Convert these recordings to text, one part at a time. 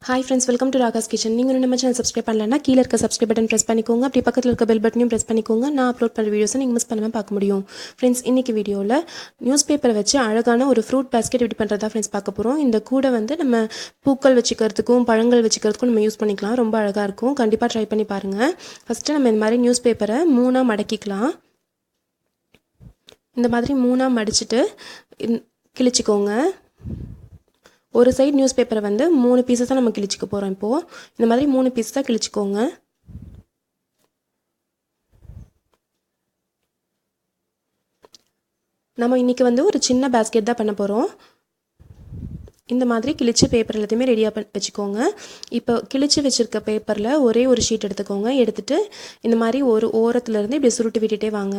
Hi friends, welcome to Ragas Kitchen. நீங்க நம்ம channel subscribe பண்ணலனா கீழ இருக்க சப்ஸ்கிரைப் பட்டன் பிரஸ் பண்ணிக்கோங்க. அப்படியே பக்கத்துல இருக்க பெல் பட்டனையும் பிரஸ் பண்ணிக்கோங்க. நான் அப்லோட் பண்ற வீடியோஸை நீங்க மிஸ் பண்ணாம பார்க்க முடியும். फ्रेंड्स, இன்னைக்கு வீடியோல நியூஸ் பேப்பரை வச்சு அழகான ஒரு ஃப்ரூட் பாஸ்கெட் எப்படி பண்றதா फ्रेंड्स பார்க்க போறோம். இந்த கூட வந்து நம்ம பூக்கள் வச்சிக்கிறதுக்கும் பழங்கள் வச்சிக்கிறதுக்கும் நம்ம யூஸ் பண்ணிக்கலாம். ரொம்ப அழகா இருக்கும். கண்டிப்பா ட்ரை பண்ணி பாருங்க. ஃபர்ஸ்ட் நம்ம இந்த மாதிரி நியூஸ் பேப்பரை மூணா மடக்கிக்கலாம். இந்த மாதிரி மூணா மடிச்சிட்டு கிழிச்சிக்கோங்க. ஒரு சைடு நியூஸ் பேப்பரை வந்து 3 பீசஸாக நம்ம கிழிச்சிக்க போகிறோம். இப்போது இந்த மாதிரி 3 பீஸாக கிழிச்சிக்கோங்க. நம்ம இன்றைக்கி வந்து ஒரு சின்ன பேஸ்கெட் தான் பண்ண போகிறோம். இந்த மாதிரி கிழிச்ச பேப்பர் எல்லாத்தையுமே ரெடியாக வச்சுக்கோங்க. இப்போ கிழிச்சு வச்சுருக்க பேப்பரில் ஒரே ஒரு ஷீட் எடுத்துக்கோங்க. எடுத்துகிட்டு இந்த மாதிரி ஒரு ஓரத்துலேருந்து இப்படி சுருட்டி விட்டுட்டே வாங்க.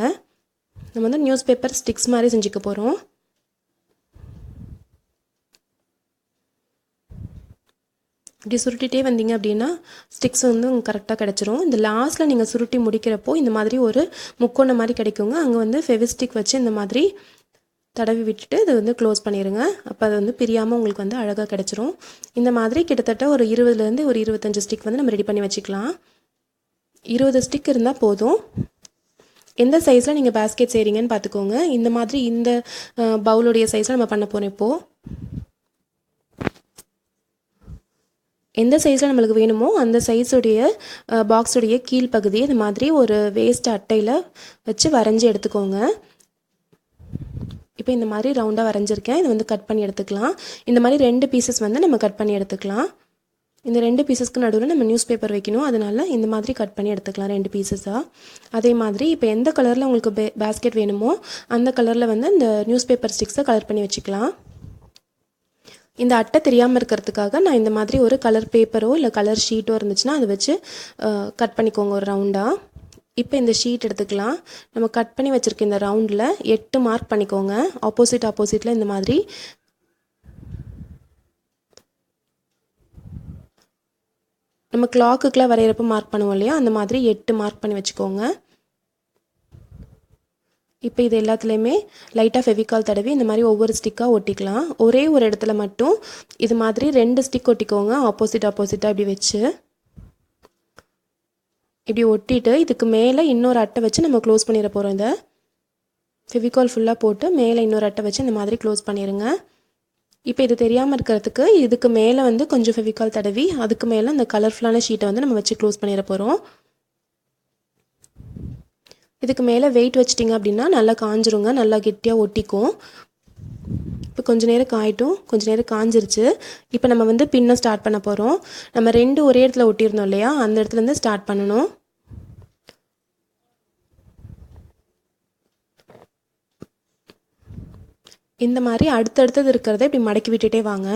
நம்ம வந்து நியூஸ் பேப்பர் ஸ்டிக்ஸ் மாதிரி செஞ்சுக்க போகிறோம். இப்படி சுருட்டிகிட்டே வந்தீங்க அப்படின்னா ஸ்டிக்ஸ் வந்து கரெக்டாக கிடச்சிரும். இந்த லாஸ்ட்டில் நீங்கள் சுருட்டி முடிக்கிறப்போ இந்த மாதிரி ஒரு முக்கோண மாதிரி கிடைக்குங்க. அங்கே வந்து ஃபெவிஸ்டிக் வச்சு இந்த மாதிரி தடவி விட்டுட்டு இது வந்து க்ளோஸ் பண்ணிடுங்க. அப்போ அது வந்து பிரியாமல் உங்களுக்கு வந்து அழகாக கிடச்சிரும். இந்த மாதிரி கிட்டத்தட்ட ஒரு 20லேருந்து ஒரு 25 ஸ்டிக் வந்து நம்ம ரெடி பண்ணி வச்சுக்கலாம். 20 ஸ்டிக் இருந்தால் போதும். எந்த சைஸில் நீங்கள் பேஸ்கெட் செய்கிறீங்கன்னு பார்த்துக்கோங்க. இந்த மாதிரி இந்த பவுலுடைய சைஸில் நம்ம பண்ண போகிறோம். இப்போது எந்த சைஸில் நம்மளுக்கு வேணுமோ அந்த சைஸுடைய பாக்ஸுடைய கீழ்ப்பகுதியை இந்த மாதிரி ஒரு வேஸ்ட் அட்டையில் வச்சு வரைஞ்சி எடுத்துக்கோங்க. இப்போ இந்த மாதிரி ரவுண்டாக வரைஞ்சிருக்கேன். இதை வந்து கட் பண்ணி எடுத்துக்கலாம். இந்த மாதிரி 2 பீசஸ் வந்து நம்ம கட் பண்ணி எடுத்துக்கலாம். இந்த 2 பீசஸ்க்கு நடுவில் நம்ம நியூஸ் பேப்பர் வைக்கணும். அதனால் இந்த மாதிரி கட் பண்ணி எடுத்துக்கலாம் 2 பீசஸாக. அதே மாதிரி இப்போ எந்த கலரில் உங்களுக்கு பேஸ்கெட் வேணுமோ அந்த கலரில் வந்து இந்த நியூஸ் பேப்பர் ஸ்டிக்ஸை கலர் பண்ணி வச்சுக்கலாம். இந்த அட்டை தெரியாமல் இருக்கிறதுக்காக நான் இந்த மாதிரி ஒரு கலர் பேப்பரோ இல்லை கலர் ஷீட்டோ இருந்துச்சுன்னா அதை வச்சு கட் பண்ணிக்கோங்க ஒரு ரவுண்டாக. இப்போ இந்த ஷீட் எடுத்துக்கலாம். நம்ம கட் பண்ணி வச்சுருக்க இந்த ரவுண்டில் 8 மார்க் பண்ணிக்கோங்க. ஆப்போசிட்டில் இந்த மாதிரி நம்ம கிளாக்குக்கெலாம் வரைகிறப்ப மார்க் பண்ணுவோம் இல்லையா, அந்த மாதிரி 8 மார்க் பண்ணி வச்சுக்கோங்க. இப்போ இது எல்லாத்துலேயுமே லைட்டாக ஃபெவிகால் தடவி இந்த மாதிரி ஒவ்வொரு ஸ்டிக்காக ஒட்டிக்கலாம். ஒரே ஒரு இடத்துல மட்டும் இது மாதிரி 2 ஸ்டிக் ஒட்டிக்கோங்க. ஆப்போசிட்டாக இப்படி வச்சு இப்படி ஒட்டிட்டு இதுக்கு மேலே இன்னொரு அட்டை வச்சு நம்ம க்ளோஸ் பண்ணிட போகிறோம். இதை ஃபெவிகால் ஃபுல்லாக போட்டு மேலே இன்னொரு அட்டை வச்சு இந்த மாதிரி க்ளோஸ் பண்ணிடுங்க. இப்போ இது தெரியாமல் இருக்கிறதுக்கு இதுக்கு மேலே வந்து கொஞ்சம் ஃபெவிகால் தடவி அதுக்கு மேலே அந்த கலர்ஃபுல்லான ஷீட்டை வந்து நம்ம வச்சு க்ளோஸ் பண்ணிட போகிறோம். இதுக்கு மேலே வெயிட் வச்சிட்டிங்க அப்படின்னா நல்லா காஞ்சிருங்க, நல்லா கெட்டியாக ஒட்டிக்கும். இப்போ கொஞ்சம் நேரம் காயட்டும். கொஞ்சம் நேரம் காஞ்சிருச்சு. இப்போ நம்ம வந்து பின்ன ஸ்டார்ட் பண்ண போகிறோம். நம்ம 2 ஒரே இடத்துல ஒட்டியிருந்தோம் இல்லையா, அந்த இடத்துலேருந்து ஸ்டார்ட் பண்ணணும். இந்த மாதிரி அடுத்தடுத்தது இருக்கிறத இப்படி மடக்கி விட்டுட்டே வாங்க.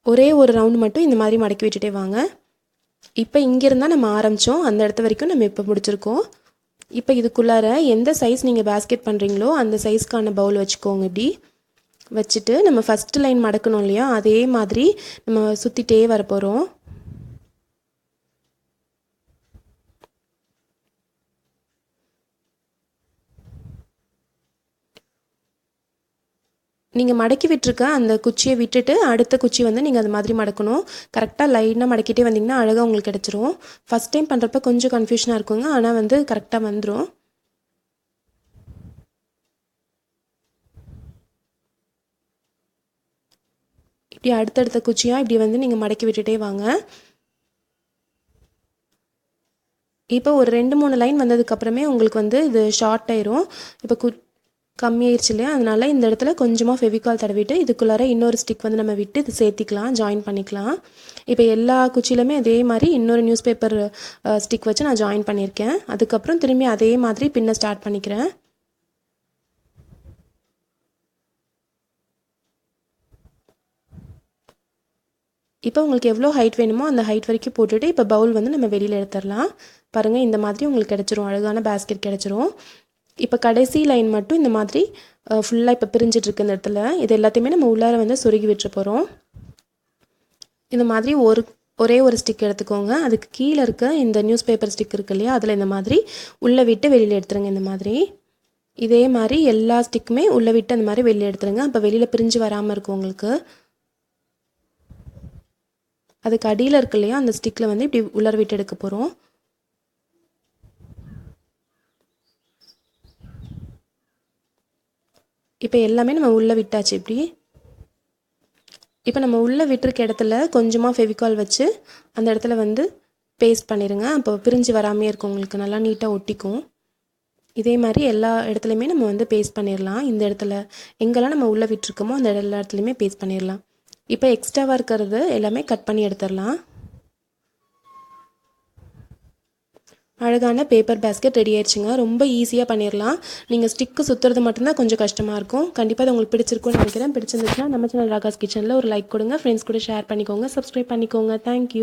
ஒரே ஒரு ரவுண்டு மட்டும் இந்த மாதிரி மடக்கி விட்டுட்டே வாங்க. இப்போ இங்கேருந்தால் நம்ம ஆரம்பித்தோம், அந்த இடத்த வரைக்கும் நம்ம இப்போ முடிச்சிருக்கோம். இப்போ இதுக்குள்ளார எந்த சைஸ் நீங்கள் பேஸ்கெட் பண்ணுறீங்களோ அந்த சைஸ்க்கான பவுல் வச்சுக்கோங்க. இப்படி வச்சுட்டு நம்ம ஃபஸ்ட்டு லைன் மடக்கணும் இல்லையா, அதே மாதிரி நம்ம சுற்றிட்டே வர போகிறோம். நீங்கள் மடக்கி விட்டுருக்க அந்த குச்சியை விட்டுட்டு அடுத்த குச்சி வந்து நீங்கள் அது மாதிரி மடக்கணும். கரெக்டாக லைனாக மடக்கிட்டே வந்தீங்கன்னா அழகாக உங்களுக்கு கிடச்சிரும். ஃபஸ்ட் டைம் பண்ணுறப்ப கொஞ்சம் கன்ஃபியூஷனாக இருக்குங்க, ஆனால் வந்து கரெக்டாக வந்துடும். இப்படி அடுத்தடுத்த குச்சியாக இப்படி வந்து நீங்கள் மடக்கி விட்டுட்டே வாங்க. இப்போ ஒரு 2-3 லைன் வந்ததுக்கப்புறமே உங்களுக்கு வந்து இது ஷார்ட் ஆயிரும். இப்போ கம்மியாயிருச்சு இல்லையா, அதனால இந்த இடத்துல கொஞ்சமாக ஃபெவிகால் தடவிட்டு இதுக்குள்ளார இன்னொரு ஸ்டிக் வந்து நம்ம விட்டு இது சேர்த்திக்கலாம், ஜாயின் பண்ணிக்கலாம். இப்போ எல்லா குச்சியிலுமே அதே மாதிரி இன்னொரு நியூஸ் பேப்பர் ஸ்டிக் வச்சு நான் ஜாயின் பண்ணியிருக்கேன். அதுக்கப்புறம் திரும்பி அதே மாதிரி பின்ன ஸ்டார்ட் பண்ணிக்கிறேன். இப்போ உங்களுக்கு எவ்வளோ ஹைட் வேணுமோ அந்த ஹைட் வரைக்கும் போட்டுட்டு இப்போ பவுல் வந்து நம்ம வெளியில் எடுத்துடலாம். பாருங்கள், இந்த மாதிரி உங்களுக்கு கிடச்சிரும், அழகான பேஸ்கெட் கிடச்சிரும். இப்போ கடைசி லைன் மட்டும் இந்த மாதிரி ஃபுல்லாக இப்போ பிரிஞ்சிட்ருக்கு இந்த இடத்துல. இது எல்லாத்தையுமே நம்ம உள்ளார வந்து சொருகி விட்டுற போகிறோம். இந்த மாதிரி ஒரே ஒரு ஸ்டிக் எடுத்துக்கோங்க. அதுக்கு கீழே இருக்க இந்த நியூஸ் பேப்பர் ஸ்டிக் இருக்கு இல்லையா, அதில் இந்த மாதிரி உள்ளே விட்டு வெளியில் எடுத்துருங்க. இந்த மாதிரி இதே மாதிரி எல்லா ஸ்டிக்குமே உள்ளே விட்டு அந்த மாதிரி வெளியில் எடுத்துருங்க. அப்போ வெளியில் பிரிஞ்சு வராமல் இருக்கும் உங்களுக்கு. அதுக்கு அடியில் இருக்கு இல்லையா அந்த ஸ்டிக்கில் வந்து இப்படி உள்ளார விட்டு எடுக்க போகிறோம். இப்போ எல்லாமே நம்ம உள்ளே விட்டாச்சு. இப்போ நம்ம உள்ளே விட்டுருக்க இடத்துல கொஞ்சமாக ஃபெவிகால் வச்சு அந்த இடத்துல வந்து பேஸ்ட் பண்ணிடுங்க. அப்போ பிரிஞ்சு வராமே இருக்கும், உங்களுக்கு நல்லா நீட்டாக ஒட்டிக்கும். இதே மாதிரி எல்லா இடத்துலையுமே நம்ம வந்து பேஸ்ட் பண்ணிடலாம். இந்த இடத்துல எங்கெல்லாம் நம்ம உள்ளே விட்டுருக்கோமோ அந்த எல்லா இடத்துலையுமே பேஸ்ட் பண்ணிடலாம். இப்போ எக்ஸ்ட்ராவாக இருக்கிறது எல்லாமே கட் பண்ணி எடுத்துடலாம். அழகான பேப்பர் பேஸ்கெட் ரெடி ஆயிடுச்சுங்க. ரொம்ப ஈஸியாக பண்ணிடலாம். நீங்கள் ஸ்டிக்கு சுற்றுறது மட்டும்தான் கொஞ்சம் கஷ்டமாக இருக்கும். கண்டிப்பாக அது உங்களுக்கு பிடிச்சிருக்கும்னு நினைக்கிறேன். பிடிச்சிருந்துச்சுன்னா நம்ம சேனல் ராகாஸ் கிச்சனில் ஒரு லைக் கொடுங்க, ஃப்ரெண்ட்ஸ் கூட ஷேர் பண்ணிக்கோங்க, சப்ஸ்கிரைப் பண்ணிக்கோங்க. தேங்க்யூ.